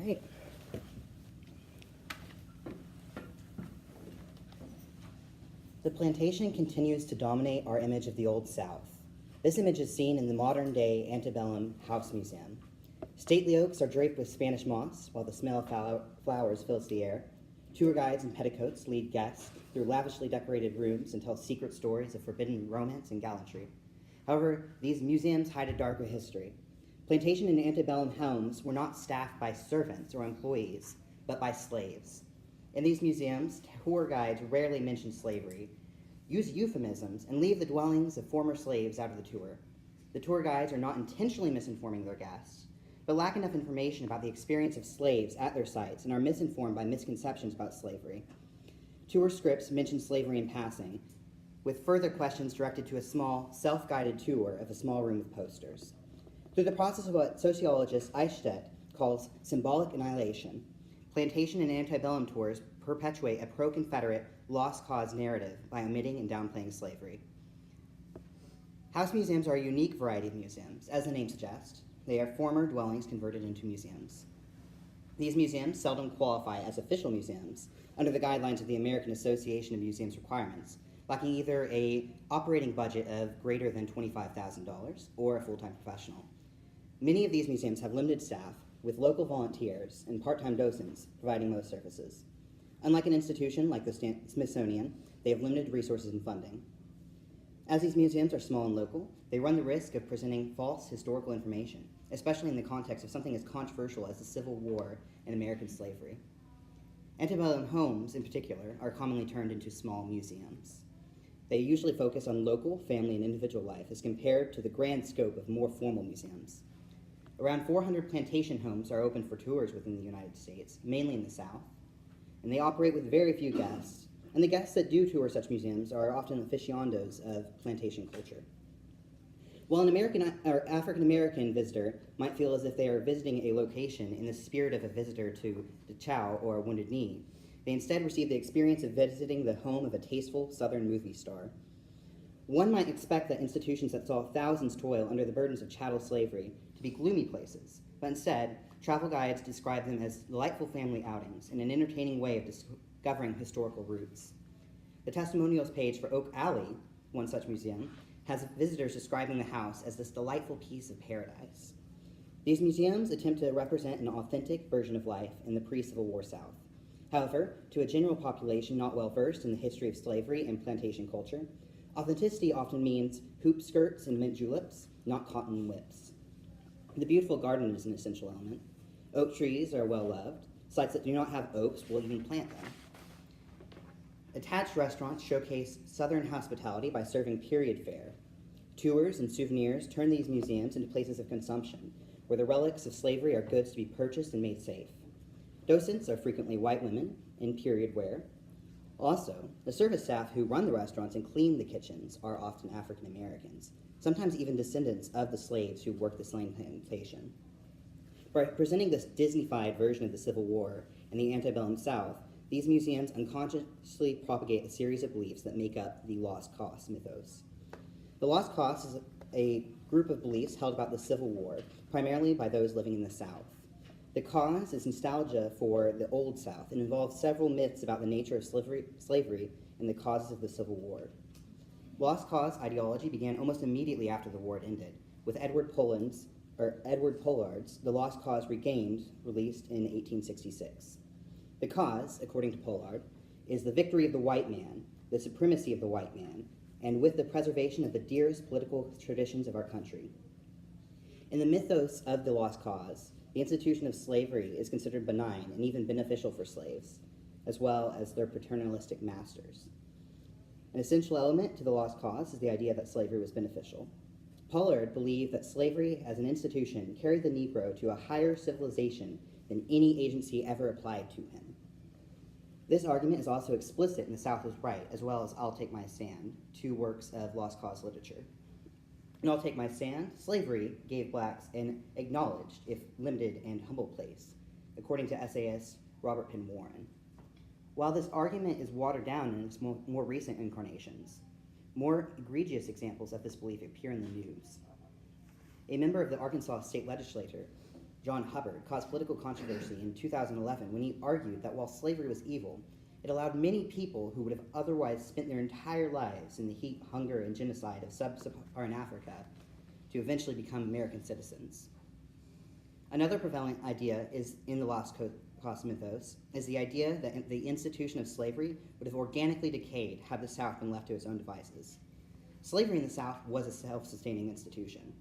right. The plantation continues to dominate our image of the Old South. This image is seen in the modern-day antebellum house museum. Stately oaks are draped with Spanish moss, while the smell of flowers fills the air. Tour guides in petticoats lead guests through lavishly decorated rooms and tell secret stories of forbidden romance and gallantry. However, these museums hide a darker history. Plantation and antebellum homes were not staffed by servants or employees, but by slaves. In these museums, tour guides rarely mention slavery, use euphemisms, and leave the dwellings of former slaves out of the tour. The tour guides are not intentionally misinforming their guests, but lack enough information about the experience of slaves at their sites and are misinformed by misconceptions about slavery. Tour scripts mention slavery in passing, with further questions directed to a small, self-guided tour of a small room with posters. Through the process of what sociologist Eichstätt calls symbolic annihilation, plantation and antebellum tours perpetuate a pro-Confederate lost cause narrative by omitting and downplaying slavery. House museums are a unique variety of museums. As the name suggests, they are former dwellings converted into museums. These museums seldom qualify as official museums under the guidelines of the American Association of Museums requirements, lacking either an operating budget of greater than $25,000 or a full-time professional. Many of these museums have limited staff, with local volunteers and part-time docents providing most services. Unlike an institution like the Smithsonian, they have limited resources and funding. As these museums are small and local, they run the risk of presenting false historical information, especially in the context of something as controversial as the Civil War and American slavery. Antebellum homes, in particular, are commonly turned into small museums. They usually focus on local, family, and individual life as compared to the grand scope of more formal museums. Around 400 plantation homes are open for tours within the United States, mainly in the South, and they operate with very few guests, and the guests that do tour such museums are often aficionados of plantation culture. While an African-American visitor might feel as if they are visiting a location in the spirit of a visitor to Dachau or Wounded Knee, they instead receive the experience of visiting the home of a tasteful Southern movie star. One might expect that institutions that saw thousands toil under the burdens of chattel slavery to be gloomy places, but instead, travel guides describe them as delightful family outings and an entertaining way of discovering historical roots. The testimonials page for Oak Alley, one such museum, has visitors describing the house as this delightful piece of paradise. These museums attempt to represent an authentic version of life in the pre-Civil War South. However, to a general population not well versed in the history of slavery and plantation culture, authenticity often means hoop skirts and mint juleps, not cotton whips. The beautiful garden is an essential element. Oak trees are well loved. Sites that do not have oaks will even plant them. Attached restaurants showcase Southern hospitality by serving period fare. Tours and souvenirs turn these museums into places of consumption, where the relics of slavery are goods to be purchased and made safe. Docents are frequently white women in period wear. Also, the service staff who run the restaurants and clean the kitchens are often African Americans, sometimes even descendants of the slaves who worked the slave plantation. By presenting this Disney-fied version of the Civil War and the antebellum South, these museums unconsciously propagate a series of beliefs that make up the Lost Cause mythos. The Lost Cause is a group of beliefs held about the Civil War, primarily by those living in the South. The cause is nostalgia for the Old South and involves several myths about the nature of slavery and the causes of the Civil War. Lost Cause ideology began almost immediately after the war had ended, with Edward Pollard's The Lost Cause Regained, released in 1866. The cause, according to Pollard, is the victory of the white man, the supremacy of the white man, and with the preservation of the dearest political traditions of our country. In the mythos of the Lost Cause, the institution of slavery is considered benign and even beneficial for slaves, as well as their paternalistic masters. An essential element to the Lost Cause is the idea that slavery was beneficial. Pollard believed that slavery as an institution carried the Negro to a higher civilization than any agency ever applied to him. This argument is also explicit in The South is Right, as well as I'll Take My Stand, two works of Lost Cause literature. In I'll Take My Stand, slavery gave blacks an acknowledged, if limited and humble place, according to essayist Robert Penn Warren. While this argument is watered down in its more recent incarnations, more egregious examples of this belief appear in the news. A member of the Arkansas state legislature John Hubbard, caused political controversy in 2011 when he argued that while slavery was evil, it allowed many people who would have otherwise spent their entire lives in the heat, hunger, and genocide of sub-Saharan Africa to eventually become American citizens. Another prevalent idea is in the lost cause mythos is the idea that the institution of slavery would have organically decayed had the South been left to its own devices. Slavery in the South was a self-sustaining institution.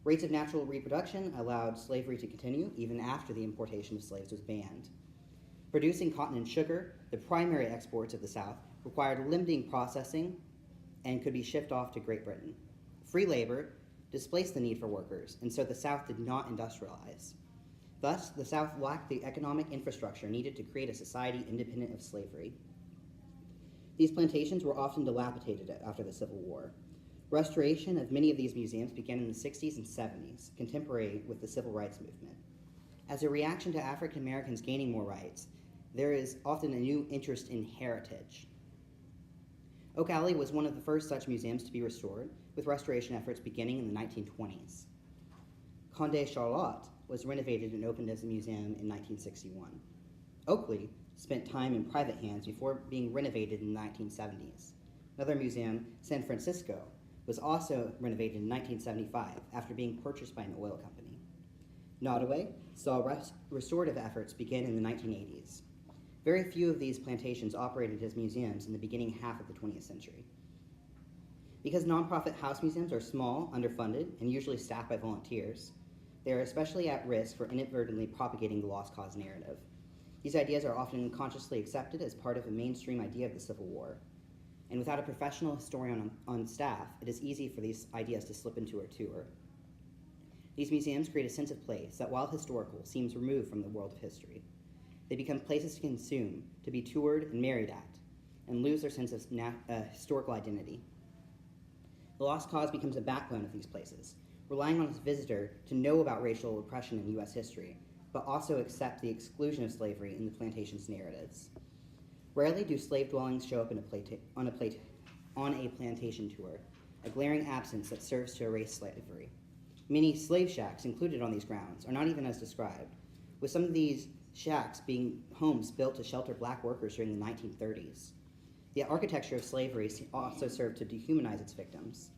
Rates of natural reproduction allowed slavery to continue even after the importation of slaves was banned. Producing cotton and sugar, the primary exports of the South, required limiting processing and could be shipped off to Great Britain. Free labor displaced the need for workers, and so the South did not industrialize. Thus, the South lacked the economic infrastructure needed to create a society independent of slavery. These plantations were often dilapidated after the Civil War. Restoration of many of these museums began in the 60s and 70s, contemporary with the Civil Rights Movement. As a reaction to African Americans gaining more rights, there is often a new interest in heritage. Oak Alley was one of the first such museums to be restored, with restoration efforts beginning in the 1920s. Condé Charlotte was renovated and opened as a museum in 1961. Oakley spent time in private hands before being renovated in the 1970s. Another museum, San Francisco, was also renovated in 1975 after being purchased by an oil company. Nottoway saw restorative efforts begin in the 1980s. Very few of these plantations operated as museums in the beginning half of the 20th century. Because nonprofit house museums are small, underfunded, and usually staffed by volunteers, they are especially at risk for inadvertently propagating the lost cause narrative. These ideas are often unconsciously accepted as part of a mainstream idea of the Civil War. And without a professional historian on staff, it is easy for these ideas to slip into a tour. These museums create a sense of place that, while historical, seems removed from the world of history. They become places to consume, to be toured and married at, and lose their sense of historical identity. The lost cause becomes a backbone of these places, relying on its visitor to know about racial oppression in U.S. history, but also accept the exclusion of slavery in the plantation's narratives. Rarely do slave dwellings show up on a plantation tour, a glaring absence that serves to erase slavery. Many slave shacks included on these grounds are not even as described, with some of these shacks being homes built to shelter black workers during the 1930s. The architecture of slavery also served to dehumanize its victims.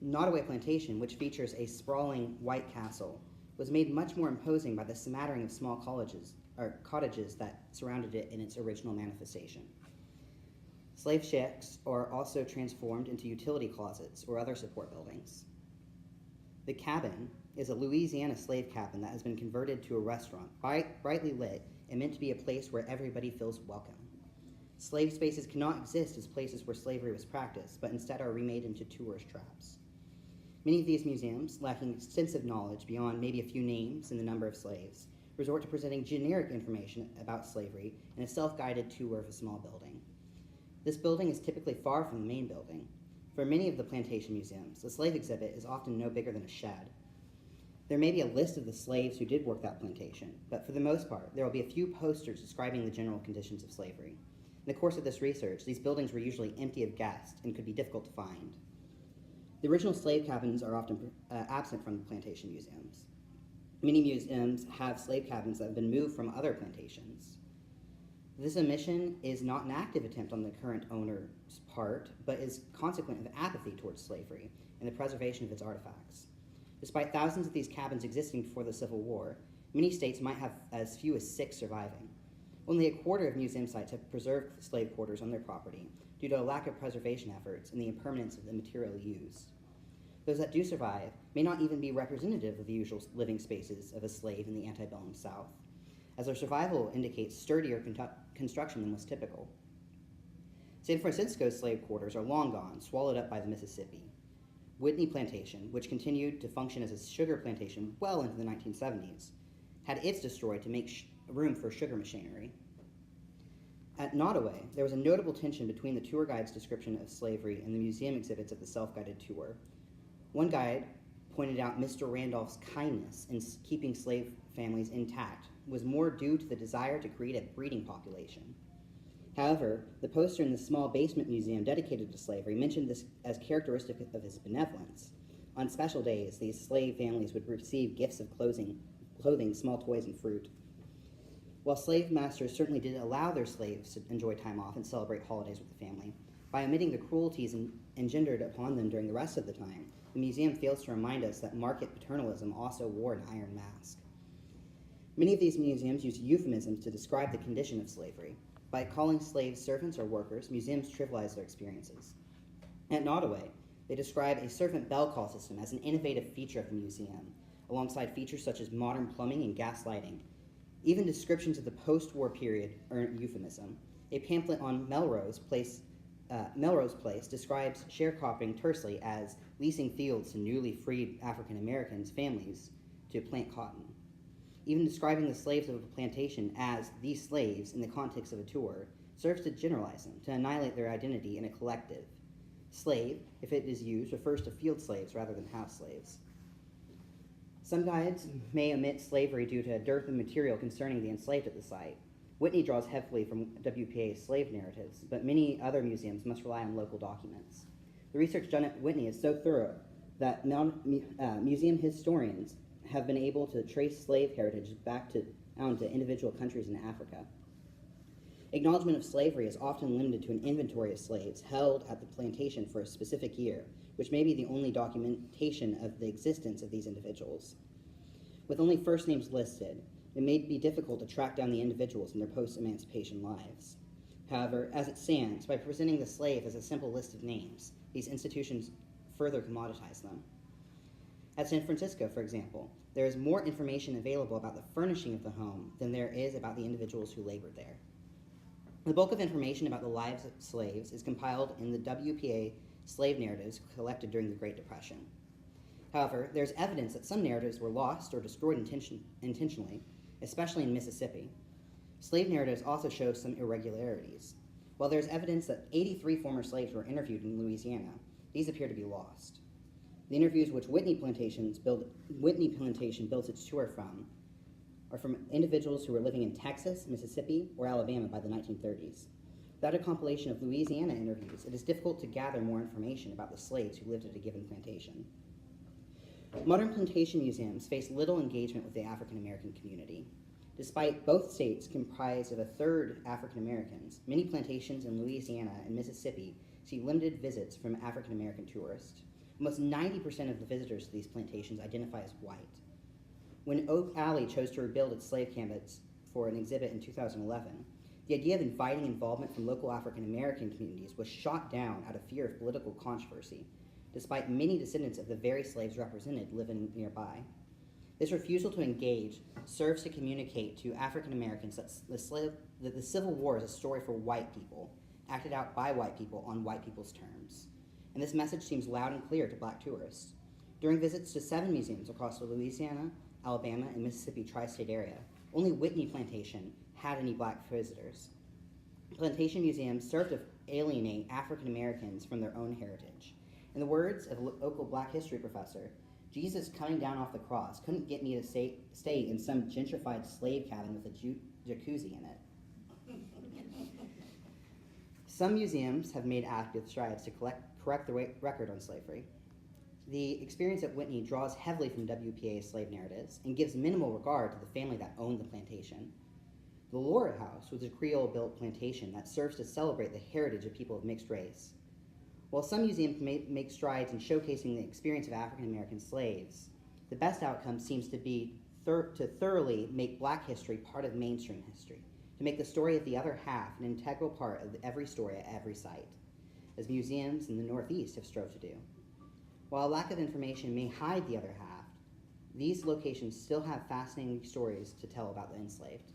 Nottoway Plantation, which features a sprawling white castle, was made much more imposing by the smattering of small cottages that surrounded it in its original manifestation. Slave shacks are also transformed into utility closets or other support buildings. The cabin is a Louisiana slave cabin that has been converted to a restaurant, brightly lit and meant to be a place where everybody feels welcome. Slave spaces cannot exist as places where slavery was practiced, but instead are remade into tourist traps. Many of these museums, lacking extensive knowledge beyond maybe a few names and the number of slaves, resort to presenting generic information about slavery in a self-guided tour of a small building. This building is typically far from the main building. For many of the plantation museums, the slave exhibit is often no bigger than a shed. There may be a list of the slaves who did work that plantation, but for the most part, there will be a few posters describing the general conditions of slavery. In the course of this research, these buildings were usually empty of guests and could be difficult to find. The original slave cabins are often absent from the plantation museums. Many museums have slave cabins that have been moved from other plantations. This omission is not an active attempt on the current owner's part, but is consequent of apathy towards slavery and the preservation of its artifacts. Despite thousands of these cabins existing before the Civil War, many states might have as few as 6 surviving. Only a quarter of museum sites have preserved slave quarters on their property due to a lack of preservation efforts and the impermanence of the material used. Those that do survive may not even be representative of the usual living spaces of a slave in the antebellum South, as their survival indicates sturdier construction than was typical. San Francisco's slave quarters are long gone, swallowed up by the Mississippi. Whitney Plantation, which continued to function as a sugar plantation well into the 1970s, had its destroyed to make room for sugar machinery. At Nottoway, there was a notable tension between the tour guide's description of slavery and the museum exhibits of the self-guided tour. One guide pointed out Mr. Randolph's kindness in keeping slave families intact was more due to the desire to create a breeding population. However, the poster in the small basement museum dedicated to slavery mentioned this as characteristic of his benevolence. On special days, these slave families would receive gifts of clothing clothing, small toys, and fruit. While slave masters certainly did allow their slaves to enjoy time off and celebrate holidays with the family, by omitting the cruelties engendered upon them during the rest of the time, the museum fails to remind us that market paternalism also wore an iron mask. Many of these museums use euphemisms to describe the condition of slavery. By calling slaves servants or workers, museums trivialize their experiences. At Nottoway, they describe a servant bell call system as an innovative feature of the museum, alongside features such as modern plumbing and gas lighting. Even descriptions of the post-war period are euphemism. A pamphlet on Melrose Place describes sharecropping tersely as leasing fields to newly freed African Americans' families to plant cotton. Even describing the slaves of a plantation as these slaves in the context of a tour serves to generalize them, to annihilate their identity in a collective. Slave, if it is used, refers to field slaves rather than house slaves. Some guides may omit slavery due to a dearth of material concerning the enslaved at the site. Whitney draws heavily from WPA's slave narratives, but many other museums must rely on local documents. The research done at Whitney is so thorough that museum historians have been able to trace slave heritage back down to individual countries in Africa. Acknowledgement of slavery is often limited to an inventory of slaves held at the plantation for a specific year, which may be the only documentation of the existence of these individuals. With only first names listed, it may be difficult to track down the individuals in their post-emancipation lives. However, as it stands, by presenting the slave as a simple list of names, these institutions further commoditize them. At San Francisco, for example, there is more information available about the furnishing of the home than there is about the individuals who labored there. The bulk of information about the lives of slaves is compiled in the WPA slave narratives collected during the Great Depression. However, there's evidence that some narratives were lost or destroyed intentionally, especially in Mississippi. Slave narratives also show some irregularities. While there's evidence that 83 former slaves were interviewed in Louisiana, these appear to be lost. The interviews which Whitney Plantation builds its tour from are from individuals who were living in Texas, Mississippi, or Alabama by the 1930s. Without a compilation of Louisiana interviews, it is difficult to gather more information about the slaves who lived at a given plantation. Modern plantation museums face little engagement with the African American community. Despite both states comprised of a third African Americans, many plantations in Louisiana and Mississippi see limited visits from African American tourists. Almost 90% of the visitors to these plantations identify as white. When Oak Alley chose to rebuild its slave campus for an exhibit in 2011, the idea of inviting involvement from local African American communities was shot down out of fear of political controversy, despite many descendants of the very slaves represented living nearby. This refusal to engage serves to communicate to African Americans that the Civil War is a story for white people, acted out by white people on white people's terms. And this message seems loud and clear to black tourists. During visits to 7 museums across the Louisiana, Alabama, and Mississippi tri-state area, only Whitney Plantation had any black visitors. Plantation museums served to alienate African Americans from their own heritage. In the words of a local black history professor, Jesus coming down off the cross couldn't get me to stay in some gentrified slave cabin with a jacuzzi in it. Some museums have made active strides to correct the record on slavery. The experience at Whitney draws heavily from WPA's slave narratives and gives minimal regard to the family that owned the plantation. The Laura House was a Creole-built plantation that serves to celebrate the heritage of people of mixed race. While some museums make strides in showcasing the experience of African American slaves, the best outcome seems to be to thoroughly make black history part of mainstream history, to make the story of the other half an integral part of every story at every site, as museums in the Northeast have strove to do. While a lack of information may hide the other half, these locations still have fascinating stories to tell about the enslaved.